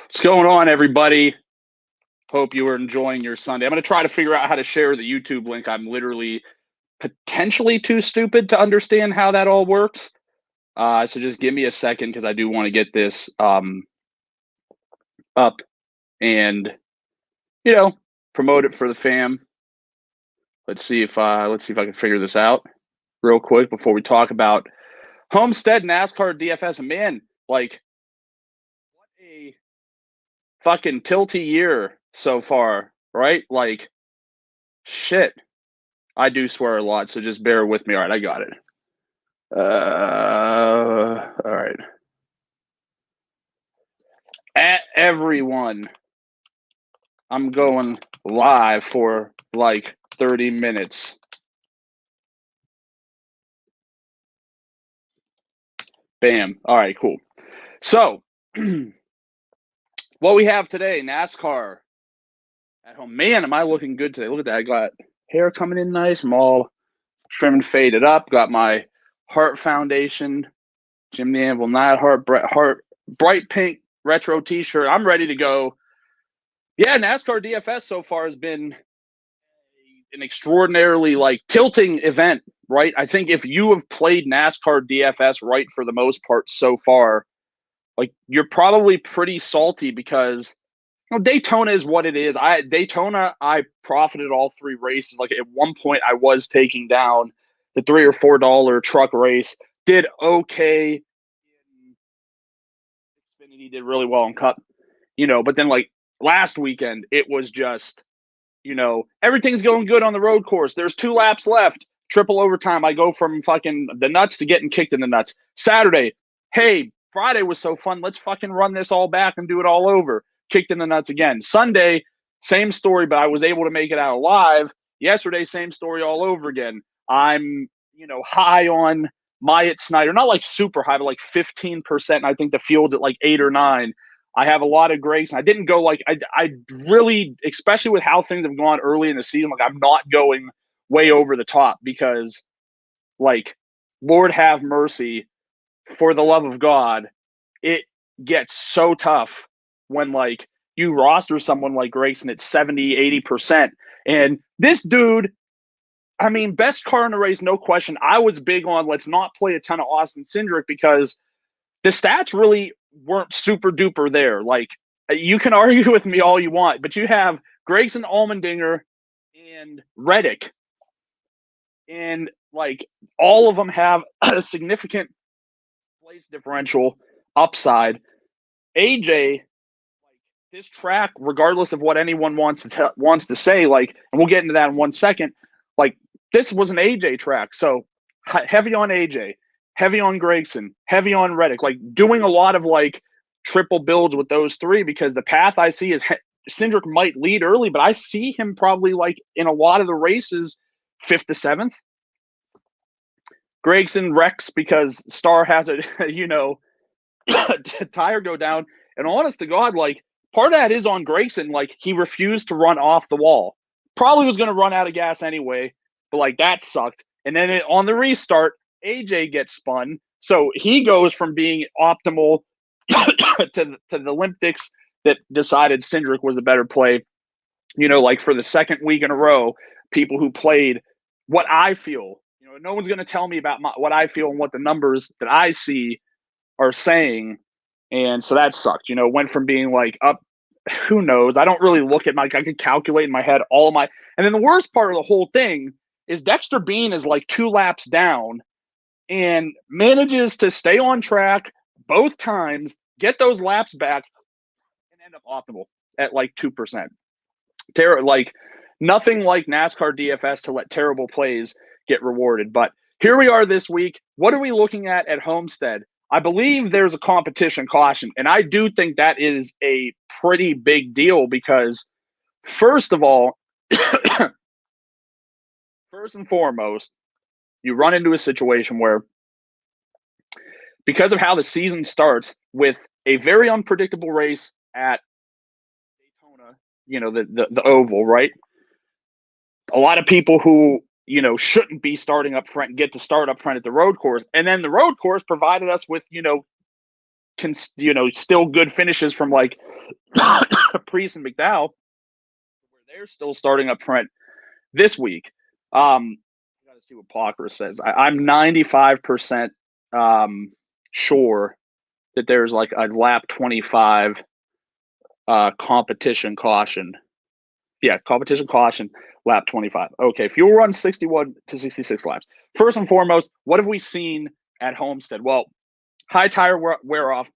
What's going on, everybody? Hope you are enjoying your Sunday. I'm going to try to figure out how to share the YouTube link. I'm literally potentially too stupid to understand how that all works. So just give me a second because I do want to get this up and promote it for the fam. Let's see if I can figure this out real quick before we talk about Homestead NASCAR DFS. And man, like, what a fucking tilty year so far, right? Like, shit. I do swear a lot, so just bear with me. All right, I got it. All right. At everyone, I'm going live for like 30 minutes. Bam. All right, cool. So, what we have today, NASCAR at home. Man, am I looking good today? Look at that. I got hair coming in nice. I'm all trim and faded up. Got my Heart Foundation, Jim the Anvil Neidhart, bright pink retro t-shirt. I'm ready to go. Yeah, NASCAR DFS so far has been an extraordinarily tilting event, right? I think if you have played NASCAR DFS right for the most part so far, you're probably pretty salty because Daytona is what it is. Daytona, I profited all three races. Like, at one point I was taking down the $3 or $4 truck race. Did okay. Xfinity did really well in Cup, but then last weekend it was just, everything's going good on the road course. There's 2 laps left. Triple overtime. I go from fucking the nuts to getting kicked in the nuts. Saturday, hey, Friday was so fun. Let's fucking run this all back and do it all over. Kicked in the nuts again. Sunday, same story, but I was able to make it out alive. Yesterday, same story all over again. I'm, high on Myatt Snyder. Not like super high, but like 15%. And I think the field's at like 8 or 9. I have a lot of grace. I didn't go I really, especially with how things have gone early in the season, I'm not going way over the top because, Lord have mercy, for the love of God, it gets so tough when you roster someone like Grayson at 70, 80%. And this dude, I mean, best car in the race, no question. I was big on let's not play a ton of Austin Cindric because the stats really weren't super duper there. You can argue with me all you want, but you have Grayson, Allmendinger, and Reddick, and all of them have a significant place differential upside. AJ, this track, regardless of what anyone wants to say, and we'll get into that in 1 second. This was an AJ track, so heavy on AJ. Heavy on Grayson, heavy on Reddick, doing a lot of triple builds with those three because the path I see is Cindric might lead early, but I see him probably in a lot of the races 5th to 7th. Grayson wrecks because Star has a tire go down, and honest to God, part of that is on Grayson. He refused to run off the wall. Probably was going to run out of gas anyway, but that sucked. And then on the restart, AJ gets spun, so he goes from being optimal to the limp dicks that decided Cindric was a better play. For the second week in a row, people who played what I feel, no one's going to tell me about what I feel and what the numbers that I see are saying. And so that sucked, went from being up, who knows? I don't really look at I could calculate in my head and then the worst part of the whole thing is Dexter Bean is 2 laps down and manages to stay on track both times, get those laps back, and end up optimal at 2%. Nothing like NASCAR DFS to let terrible plays get rewarded. But here we are this week. What are we looking at Homestead? I believe there's a competition caution, and I do think that is a pretty big deal because, first of all, first and foremost, you run into a situation where, because of how the season starts with a very unpredictable race at Daytona, the oval, right? A lot of people who, shouldn't be starting up front get to start up front at the road course. And then the road course provided us with, still good finishes from like Priest and McDowell, where they're still starting up front this week. Got to see what Parker says. I'm 95% sure that there's like a lap 25 competition caution. Yeah, competition caution, lap 25. Okay, fuel run 61 to 66 laps. First and foremost, what have we seen at Homestead? Well, high tire wear off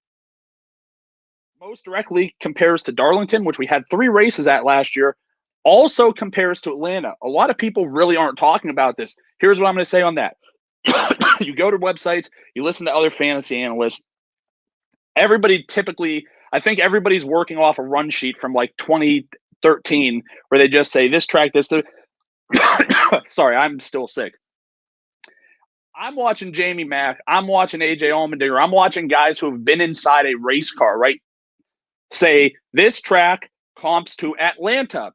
most directly compares to Darlington, which we had 3 races at last year, also compares to Atlanta. A lot of people really aren't talking about this. Here's what I'm going to say on that. You go to websites, you listen to other fantasy analysts. Everybody typically, I think everybody's working off a run sheet from like 2013 where they just say this track, this. Sorry, I'm still sick. I'm watching Jamie Mack. I'm watching AJ Allmendinger. I'm watching guys who have been inside a race car, right? Say this track comps to Atlanta.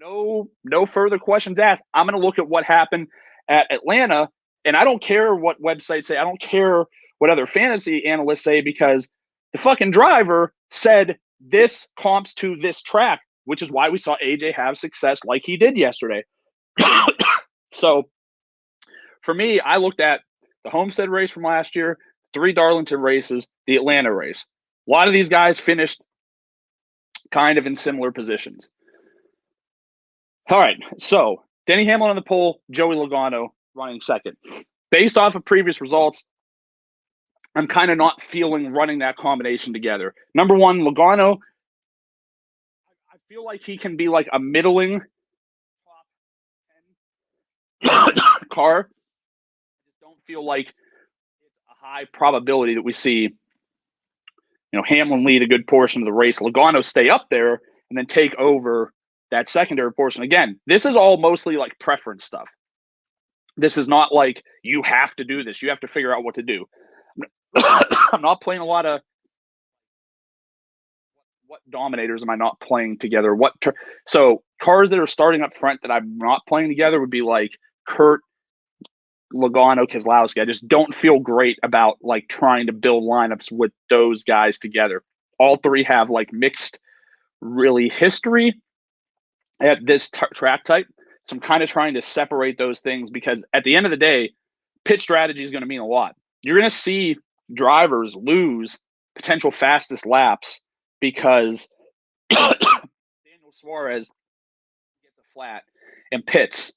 No further questions asked. I'm going to look at what happened at Atlanta, and I don't care what websites say. I don't care what other fantasy analysts say, because the fucking driver said this comps to this track, which is why we saw AJ have success like he did yesterday. So for me, I looked at the Homestead race from last year, 3 Darlington races, the Atlanta race. A lot of these guys finished kind of in similar positions. All right, so Denny Hamlin on the pole, Joey Logano running second. Based off of previous results, I'm kind of not feeling running that combination together. Number one, Logano, I feel like he can be like a middling top 10 car. I just don't feel like it's a high probability that we see, Hamlin lead a good portion of the race, Logano stay up there, and then take over that secondary portion. Again, this is all mostly like preference stuff. This is not like you have to do this. You have to figure out what to do. I'm not playing a lot of what dominators am I not playing together? So cars that are starting up front that I'm not playing together would be like Kurt, Logano, Keselowski. I just don't feel great about like trying to build lineups with those guys together. All 3 have like mixed really history at this track type. So I'm kind of trying to separate those things, because at the end of the day, pit strategy is going to mean a lot. You're going to see drivers lose potential fastest laps because Daniel Suarez gets a flat and pits,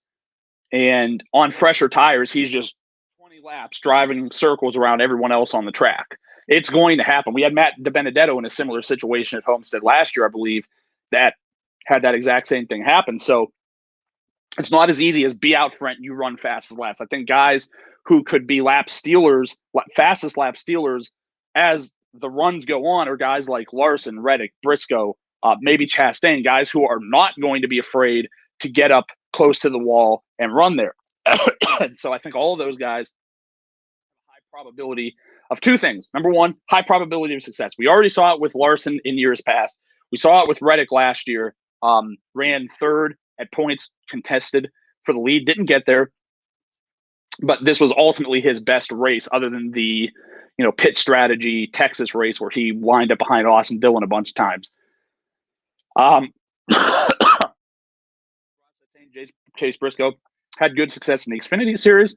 and on fresher tires, he's just 20 laps driving circles around everyone else on the track. It's going to happen. We had Matt DiBenedetto in a similar situation at Homestead last year, I believe, that had that exact same thing happen. So it's not as easy as be out front, you run fastest laps. I think guys who could be fastest lap stealers as the runs go on are guys like Larson, Reddick, Briscoe, maybe Chastain, guys who are not going to be afraid to get up close to the wall and run there. And so I think all of those guys have a high probability of 2 things. Number one, high probability of success. We already saw it with Larson in years past. We saw it with Reddick last year. Ran 3rd at points contested for the lead, didn't get there. But this was ultimately his best race other than the, pit strategy Texas race where he lined up behind Austin Dillon a bunch of times. Chase Briscoe had good success in the Xfinity Series.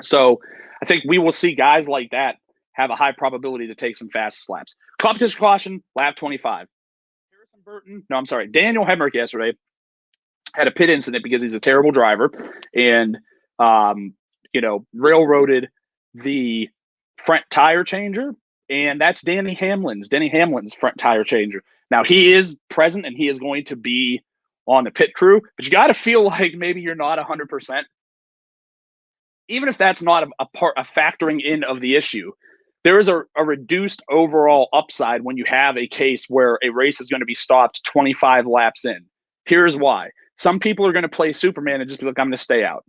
So I think we will see guys like that have a high probability to take some fast slaps. Competition caution, lap 25. Daniel Hemrick yesterday had a pit incident because he's a terrible driver and, railroaded the front tire changer, and that's Denny Hamlin's front tire changer. Now, he is present and he is going to be on the pit crew, but you got to feel like maybe you're not 100%. Even if that's not a factoring in of the issue, there is a reduced overall upside when you have a case where a race is going to be stopped 25 laps in. Here's why. Some people are going to play Superman and just be like, I'm going to stay out.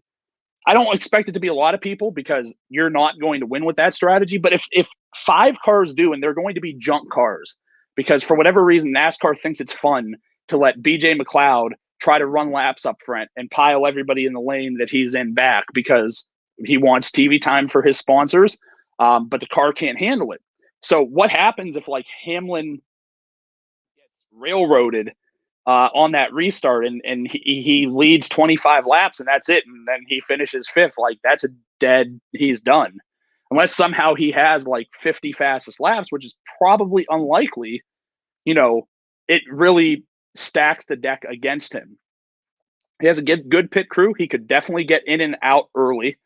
I don't expect it to be a lot of people because you're not going to win with that strategy. But if 5 cars do, and they're going to be junk cars, because for whatever reason, NASCAR thinks it's fun to let BJ McLeod try to run laps up front and pile everybody in the lane that he's in back because he wants TV time for his sponsors, but the car can't handle it. So what happens if like Hamlin gets railroaded on that restart and he leads 25 laps and that's it, and then he finishes fifth? Like that's a dead. He's done, unless somehow he has like 50 fastest laps, which is probably unlikely. It really stacks the deck against him. He has a good pit crew. He could definitely get in and out early.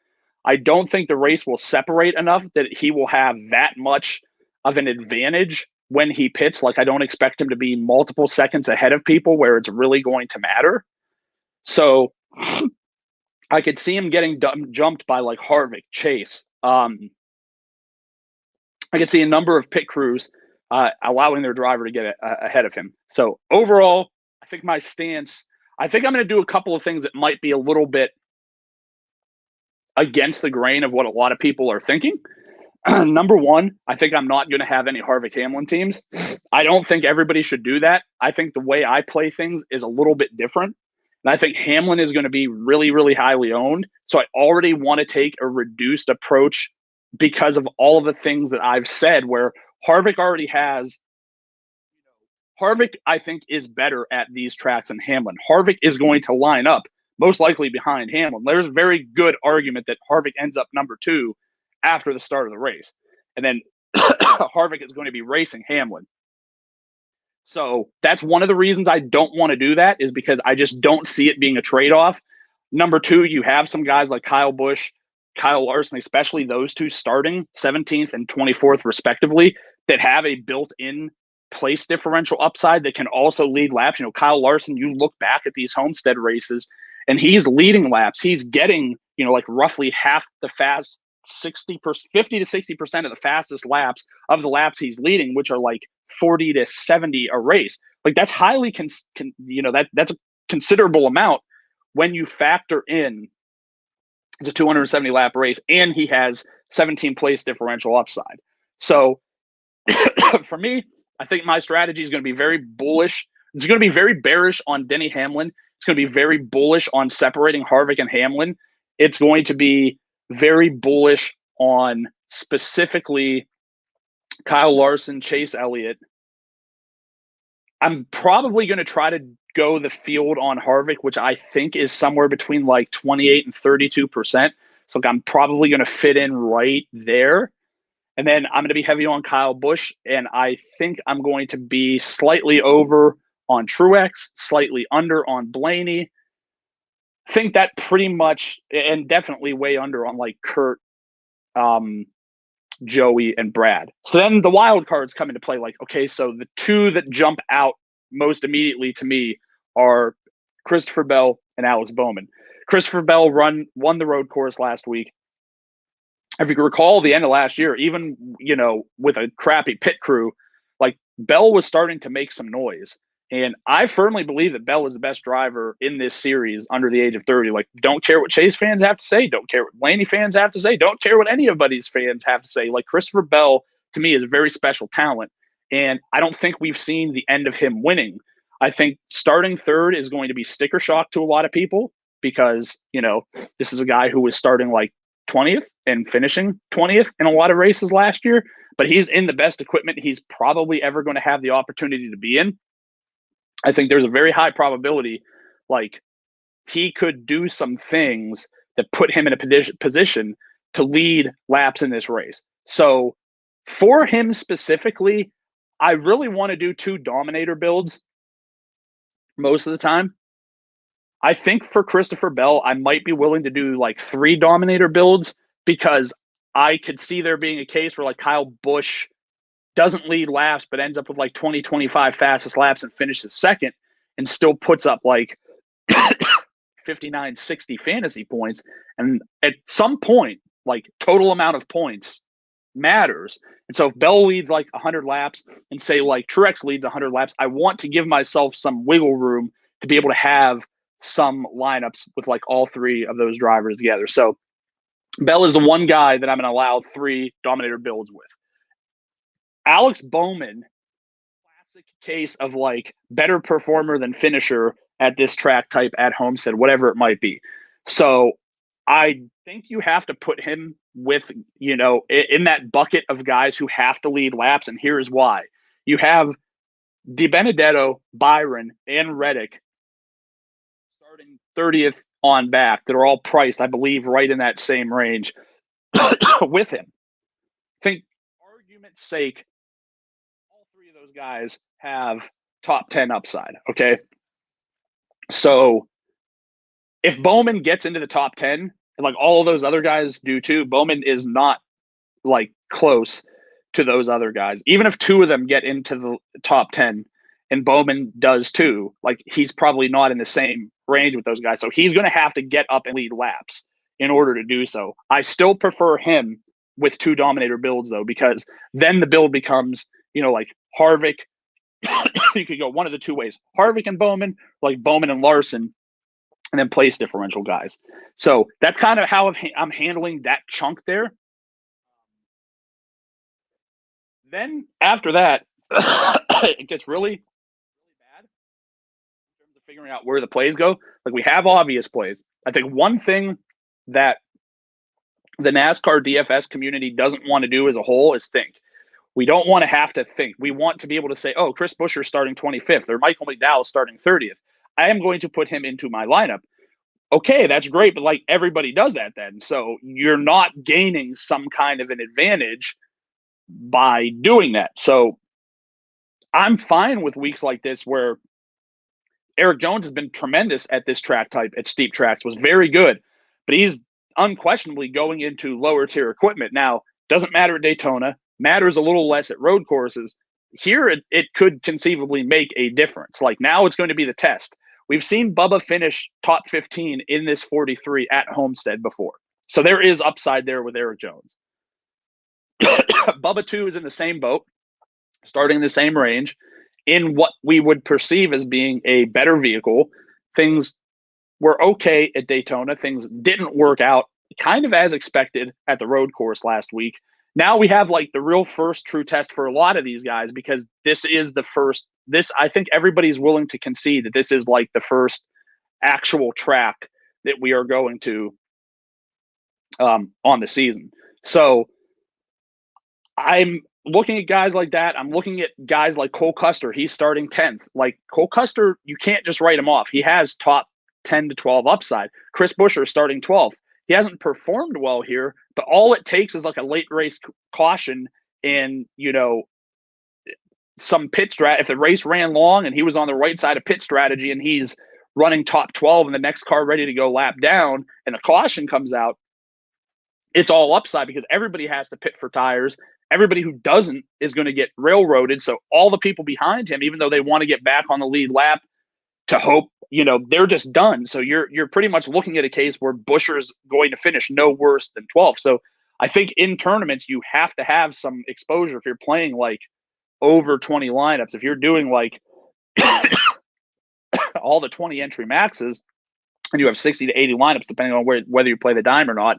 I don't think the race will separate enough that he will have that much of an advantage when he pits. Like, I don't expect him to be multiple seconds ahead of people where it's really going to matter. So I could see him getting jumped by like Harvick, Chase. I could see a number of pit crews allowing their driver to get ahead of him. So overall, I think my stance, I think I'm going to do a couple of things that might be a little bit against the grain of what a lot of people are thinking. Number one, I think I'm not going to have any Harvick Hamlin teams. I don't think everybody should do that. I think the way I play things is a little bit different. And I think Hamlin is going to be really, really highly owned. So I already want to take a reduced approach because of all of the things that I've said, where Harvick already has. Harvick, I think, is better at these tracks than Hamlin. Harvick is going to line up most likely behind Hamlin. There's a very good argument that Harvick ends up number 2 after the start of the race. And then Harvick is going to be racing Hamlin. So that's one of the reasons I don't want to do that, is because I just don't see it being a trade-off. Number 2, you have some guys like Kyle Busch, Kyle Larson, especially those two starting 17th and 24th respectively, that have a built-in place differential upside that can also lead laps. Kyle Larson, you look back at these Homestead races and he's leading laps. He's getting, like roughly half the fast 50 to 60% of the fastest laps of the laps he's leading, which are like 40 to 70 a race. Like that's highly, that's a considerable amount when you factor in it's a 270 lap race and he has 17 place differential upside. So for me, I think my strategy is going to be very bullish. It's going to be very bearish on Denny Hamlin. It's going to be very bullish on separating Harvick and Hamlin. It's going to be very bullish on specifically Kyle Larson, Chase Elliott. I'm probably going to try to go the field on Harvick, which I think is somewhere between like 28 and 32%. So I'm probably going to fit in right there. And then I'm going to be heavy on Kyle Busch, and I think I'm going to be slightly over on Truex, slightly under on Blaney. I think that pretty much, and definitely way under on like Kurt, Joey, and Brad. So then the wild cards come into play. Like, okay, so the two that jump out most immediately to me are Christopher Bell and Alex Bowman. Christopher Bell won the road course last week. If you can recall the end of last year, even, with a crappy pit crew, like Bell was starting to make some noise. And I firmly believe that Bell is the best driver in this series under the age of 30. Like, don't care what Chase fans have to say. Don't care what Blaney fans have to say. Don't care what anybody's fans have to say. Like, Christopher Bell, to me, is a very special talent. And I don't think we've seen the end of him winning. I think starting third is going to be sticker shock to a lot of people because, this is a guy who was starting like 20th and finishing 20th in a lot of races last year, but he's in the best equipment he's probably ever going to have the opportunity to be in. I think there's a very high probability, like, he could do some things that put him in a position to lead laps in this race. So for him specifically, I really want to do 2 dominator builds most of the time. I think for Christopher Bell, I might be willing to do like 3 dominator builds because I could see there being a case where like Kyle Busch doesn't lead laps, but ends up with like 20, 25 fastest laps and finishes second and still puts up like 59, 60 fantasy points. And at some point, like total amount of points matters. And so if Bell leads like 100 laps and say like Truex leads 100 laps, I want to give myself some wiggle room to be able to have some lineups with like all 3 of those drivers together. So Bell is the one guy that I'm going to allow 3 dominator builds with. Alex Bowman, classic case of like better performer than finisher at this track type at Homestead, whatever it might be. So I think you have to put him with, in that bucket of guys who have to lead laps, and here's why. You have DiBenedetto, Byron, and Reddick starting 30th on back that are all priced, I believe, right in that same range with him. Think, argument's sake, all three of those guys have top 10 upside, okay? So if Bowman gets into the top 10, and like all of those other guys do too, Bowman is not like close to those other guys. Even if two of them get into the top 10 and Bowman does too, like he's probably not in the same range with those guys. So he's going to have to get up and lead laps in order to do so. I still prefer him with two dominator builds though, because then the build becomes, like Harvick. You could go one of the two ways, Harvick and Bowman, like Bowman and Larson, and then place differential guys. So that's kind of how I'm handling that chunk there. Then after that, it gets really, really bad in terms of figuring out where the plays go. Like we have obvious plays. I think one thing that the NASCAR DFS community doesn't want to do as a whole is think. We don't want to have to think. We want to be able to say, oh, Chris Buescher starting 25th or Michael McDowell starting 30th. I am going to put him into my lineup. Okay, that's great, but like everybody does that then. So you're not gaining some kind of an advantage by doing that. So I'm fine with weeks like this where Eric Jones has been tremendous at this track type, at steep tracks, was very good, but he's unquestionably going into lower tier equipment. Now, doesn't matter at Daytona, matters a little less at road courses. Here, it could conceivably make a difference. Like now it's going to be the test. We've seen Bubba finish top 15 in this 43 at Homestead before. So there is upside there with Eric Jones. Bubba 2 is in the same boat, starting the same range, in what we would perceive as being a better vehicle. Things were okay at Daytona. Things didn't work out kind of as expected at the road course last week. Now we have like the real first true test for a lot of these guys, because this is the first, I think everybody's willing to concede that this is like the first actual track that we are going to on the season. So I'm looking at guys like that. I'm looking at guys like Cole Custer. He's starting 10th. Like Cole Custer, you can't just write him off. He has top 10 to 12 upside. Chris Buescher starting 12th. He hasn't performed well here, but all it takes is like a late race caution and, some pit strat. If the race ran long and he was on the right side of pit strategy and he's running top 12 and the next car ready to go lap down and a caution comes out, it's all upside because everybody has to pit for tires. Everybody who doesn't is going to get railroaded. So all the people behind him, even though they want to get back on the lead lap to hope, they're just done. So you're pretty much looking at a case where Buescher's going to finish no worse than 12th. So I think in tournaments, you have to have some exposure if you're playing like over 20 lineups. If you're doing like all the 20 entry maxes and you have 60 to 80 lineups, depending on whether you play the dime or not,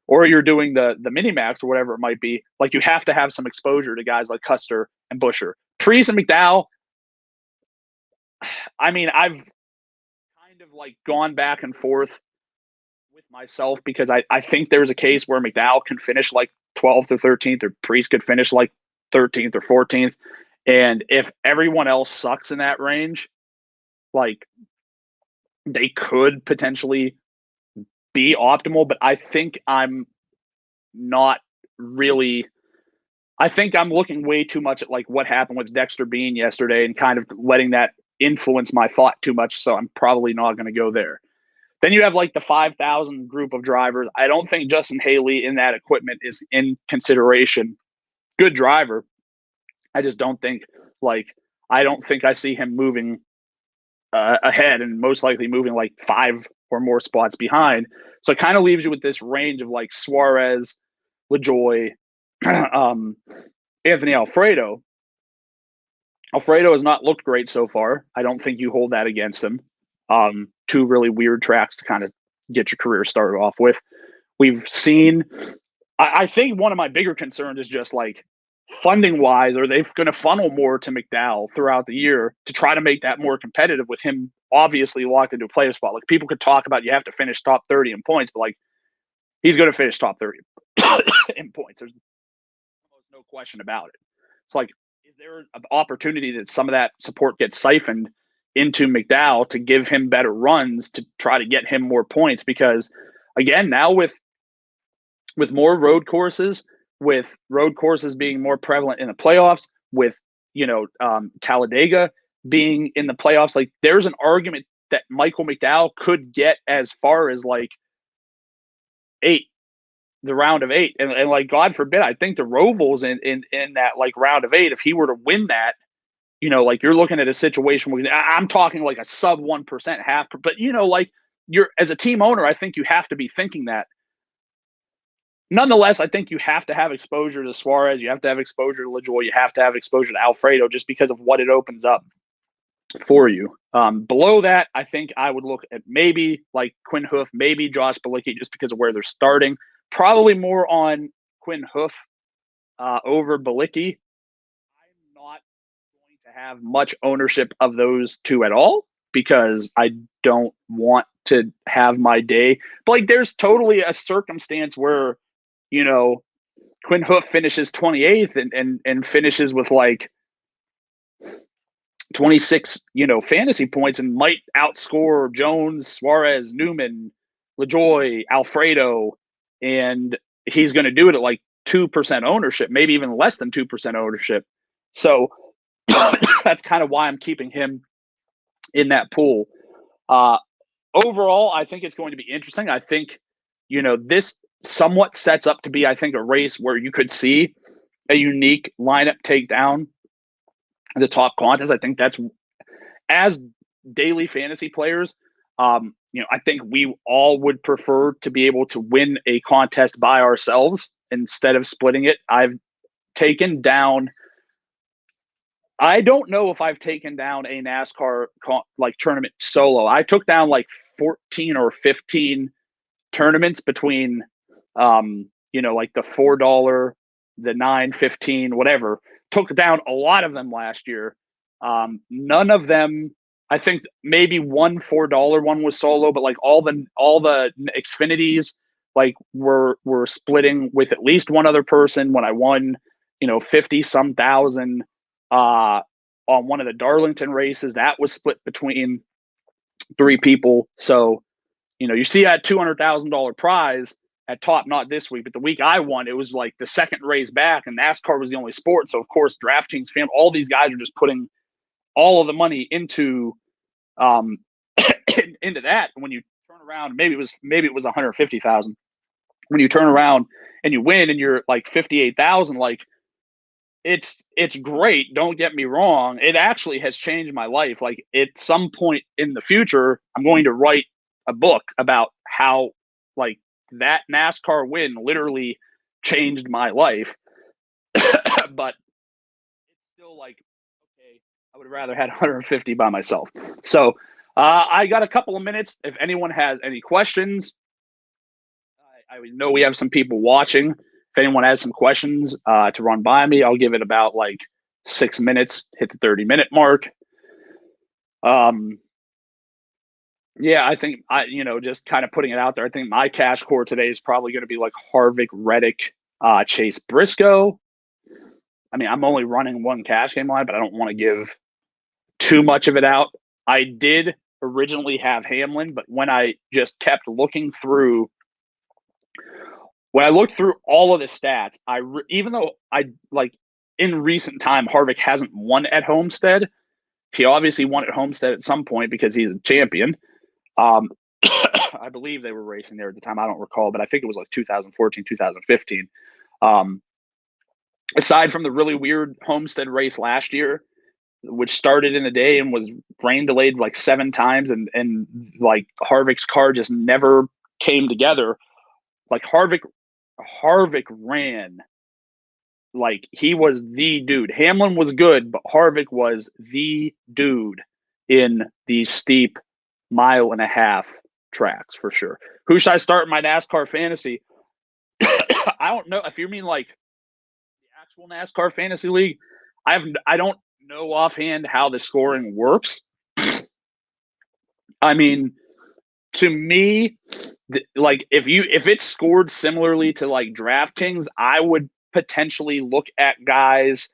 or you're doing the mini max or whatever it might be, like you have to have some exposure to guys like Custer and Buescher. Preece and McDowell, I mean, I've kind of like gone back and forth with myself because I think there's a case where McDowell can finish like 12th or 13th, or Preece could finish like 13th or 14th. And if everyone else sucks in that range, like they could potentially be optimal, but I think I'm not really. I think I'm looking way too much at like what happened with Dexter Bean yesterday and kind of letting that influence my thought too much. So I'm probably not going to go there. Then you have like the 5,000 group of drivers. I don't think Justin Haley in that equipment is in consideration. Good driver. I just don't think I don't think I see him moving ahead, and most likely moving like 5 or more spots behind. So it kind of leaves you with this range of like Suarez, LaJoy, Anthony Alfredo. Alfredo has not looked great so far. I don't think you hold that against him. 2 really weird tracks to kind of get your career started off with. We've seen, I think one of my bigger concerns is just like funding wise, are they going to funnel more to McDowell throughout the year to try to make that more competitive with him obviously locked into a playoff spot? Like people could talk about you have to finish top 30 in points, but like he's going to finish top 30 in points. There's almost no question about it. It's like, is there an opportunity that some of that support gets siphoned into McDowell to give him better runs to try to get him more points? Because again, now with more road courses, with road courses being more prevalent in the playoffs, with Talladega being in the playoffs, like there's an argument that Michael McDowell could get as far as like 8, the round of 8, and like God forbid, I think the Roval's in that like round of 8. If he were to win that, like you're looking at a situation where I'm talking like a sub 1% half, but like you're as a team owner, I think you have to be thinking that. Nonetheless, I think you have to have exposure to Suarez. You have to have exposure to LaJoie. You have to have exposure to Alfredo just because of what it opens up for you. Below that, I think I would look at maybe like Quinn Hoof, maybe Josh Bilicki, just because of where they're starting. Probably more on Quinn Hoof over Bilicki. I'm not going to have much ownership of those two at all because I don't want to have my day. But like, there's totally a circumstance where Quinn Hoof finishes 28th and finishes with like 26, fantasy points and might outscore Jones, Suarez, Newman, LaJoie, Alfredo, and he's going to do it at like 2% ownership, maybe even less than 2% ownership. So that's kind of why I'm keeping him in that pool. Overall, I think it's going to be interesting. I think, this somewhat sets up to be, I think, a race where you could see a unique lineup take down the top contest. I think that's, as daily fantasy players, I think we all would prefer to be able to win a contest by ourselves instead of splitting it. I've taken down, I don't know if I've taken down a NASCAR tournament solo. I took down like 14 or 15 tournaments between like the $4, the $9, $15, whatever. Took down a lot of them last year. None of them, I think maybe one $4 one was solo, but like all the Xfinities like were splitting with at least one other person. When I won 50 some thousand on one of the Darlington races, that was split between 3 people. So you see that $200,000 prize at top, not this week, but the week I won, it was like the second race back, and NASCAR was the only sport. So of course, DraftKings fam, all these guys are just putting all of the money into into that. And when you turn around, maybe it was 150,000. When you turn around and you win, and you're like 58,000, like it's great. Don't get me wrong. It actually has changed my life. Like at some point in the future, I'm going to write a book about how like that NASCAR win literally changed my life. But it's still like, okay, I would have rather had 150 by myself. So I got a couple of minutes. If anyone has any questions, I know we have some people watching. If anyone has some questions to run by me, I'll give it about like 6 minutes, hit the 30-minute mark. Yeah, I think just kind of putting it out there. I think my cash core today is probably going to be like Harvick, Reddick, Chase Briscoe. I mean, I'm only running one cash game line, but I don't want to give too much of it out. I did originally have Hamlin, but when I just kept looking through, when I looked through all of the stats, even though I like in recent time, Harvick hasn't won at Homestead. He obviously won at Homestead at some point because he's a champion. I believe they were racing there at the time. I don't recall, but I think it was like 2014, 2015. Aside from the really weird Homestead race last year, which started in the day and was rain delayed like 7 times, and like Harvick's car just never came together. Like Harvick ran like he was the dude. Hamlin was good, but Harvick was the dude in these steep 1.5 mile tracks for sure. Who should I start in my NASCAR fantasy? I don't know. If you mean like the actual NASCAR fantasy league, I don't know offhand how the scoring works. I mean, to me, like if it's scored similarly to like DraftKings, I would potentially look at guys,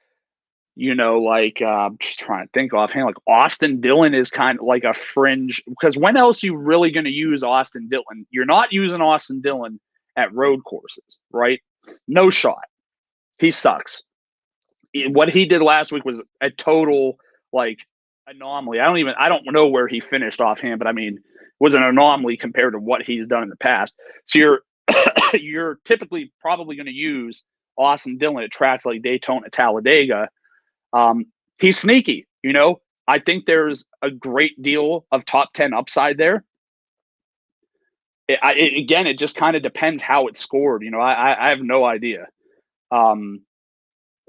like I'm just trying to think offhand, like Austin Dillon is kind of like a fringe, because when else are you really going to use Austin Dillon? You're not using Austin Dillon at road courses, right? No shot. He sucks. What he did last week was a total like anomaly. I don't know where he finished offhand, but I mean, it was an anomaly compared to what he's done in the past. So you're typically probably going to use Austin Dillon at tracks like Daytona, Talladega. He's sneaky, I think there's a great deal of top 10 upside there. Again, it just kind of depends how it's scored. I have no idea.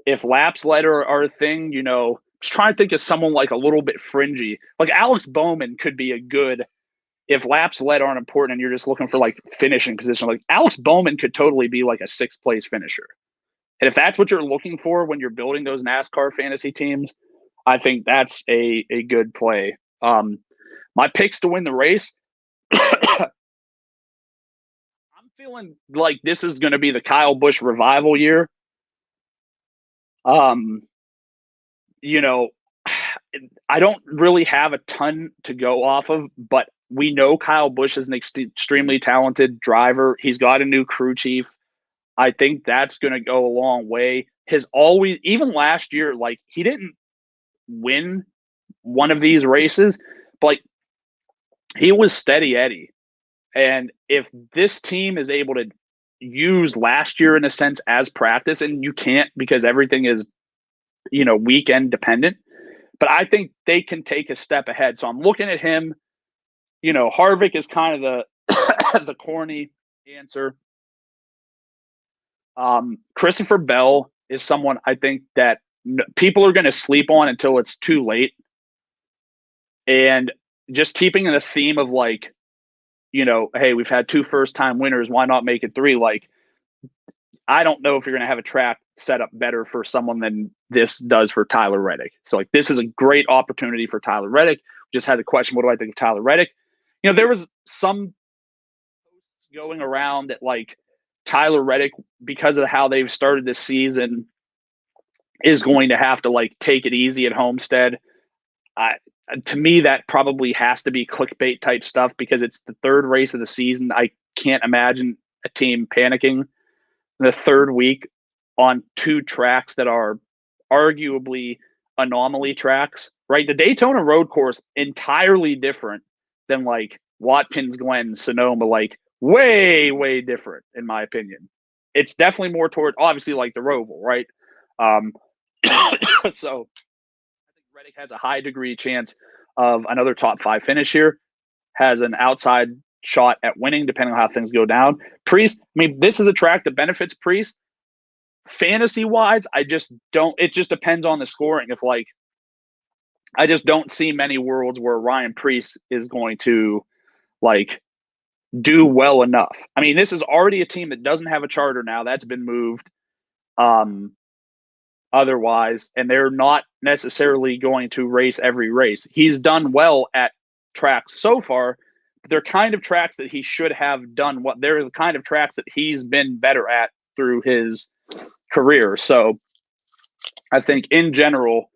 If laps led are a thing, just trying to think of someone like a little bit fringy. Like Alex Bowman could be a good, if laps led aren't important and you're just looking for like finishing position, like Alex Bowman could totally be like a 6th place finisher. And if that's what you're looking for when you're building those NASCAR fantasy teams, I think that's a good play. My picks to win the race, I'm feeling like this is going to be the Kyle Busch revival year. I don't really have a ton to go off of, but we know Kyle Busch is an extremely talented driver. He's got a new crew chief. I think that's going to go a long way. Even last year, like he didn't win one of these races, but like he was steady Eddie. And if this team is able to use last year in a sense as practice, and you can't because everything is, weekend dependent, but I think they can take a step ahead. So I'm looking at him. Harvick is kind of the corny answer. Christopher Bell is someone I think that people are going to sleep on until it's too late. And just keeping in the theme of like, hey, we've had 2 first-time winners. Why not make it 3? Like, I don't know if you're going to have a track set up better for someone than this does for Tyler Reddick. So, like, this is a great opportunity for Tyler Reddick. Just had the question, what do I think of Tyler Reddick? There was some posts going around that, like, Tyler Reddick, because of how they've started this season, is going to have to, like, take it easy at Homestead. To me, that probably has to be clickbait type stuff because it's the 3rd race of the season. I can't imagine a team panicking the 3rd week on 2 tracks that are arguably anomaly tracks, right? The Daytona road course, entirely different than like Watkins Glen, Sonoma, like way, way different in my opinion. It's definitely more toward obviously like the Roval, right? So I think Reddick has a high degree chance of another top 5 finish here, has an outside shot at winning depending on how things go down. Priest, I mean, this is a track that benefits Priest. Fantasy wise, it just depends on the scoring. If like, I just don't see many worlds where Ryan Priest is going to like do well enough. I mean, this is already a team that doesn't have a charter now. That's been moved. Otherwise, and they're not necessarily going to race every race. He's done well at tracks so far, but they're kind of tracks that he should have done what they're the kind of tracks that he's been better at through his career. So I think in general,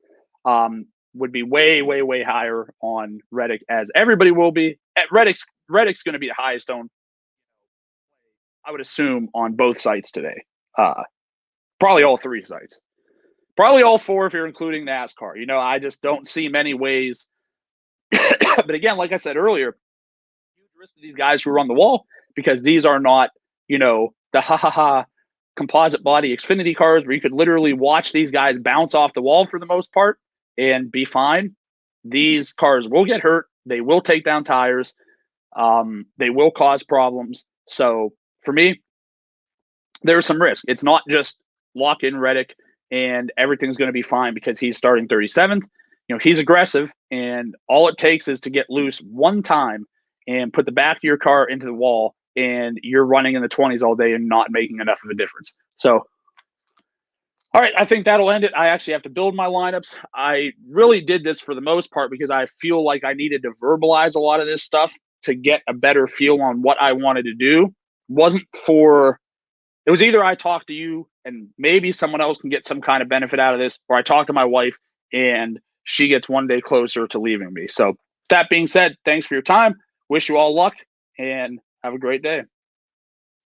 would be way, way, way higher on Reddick, as everybody will be. Reddick's going to be the highest owned, I would assume, on both sites today. Probably all 3 sites. Probably all 4 if you're including NASCAR. I just don't see many ways. But again, like I said earlier, huge risk to these guys who are on the wall because these are not, the composite body Xfinity cars where you could literally watch these guys bounce off the wall for the most part and be fine. These cars will get hurt. They will take down tires. They will cause problems. So for me, there's some risk. It's not just lock in Reddick and everything's going to be fine because he's starting 37th. He's aggressive, and all it takes is to get loose one time and put the back of your car into the wall, and you're running in the 20s all day and not making enough of a difference. So, all right, I think that'll end it. I actually have to build my lineups. I really did this for the most part because I feel like I needed to verbalize a lot of this stuff to get a better feel on what I wanted to do. It was either I talk to you and maybe someone else can get some kind of benefit out of this, or I talk to my wife and she gets one day closer to leaving me. So that being said, thanks for your time. Wish you all luck and have a great day.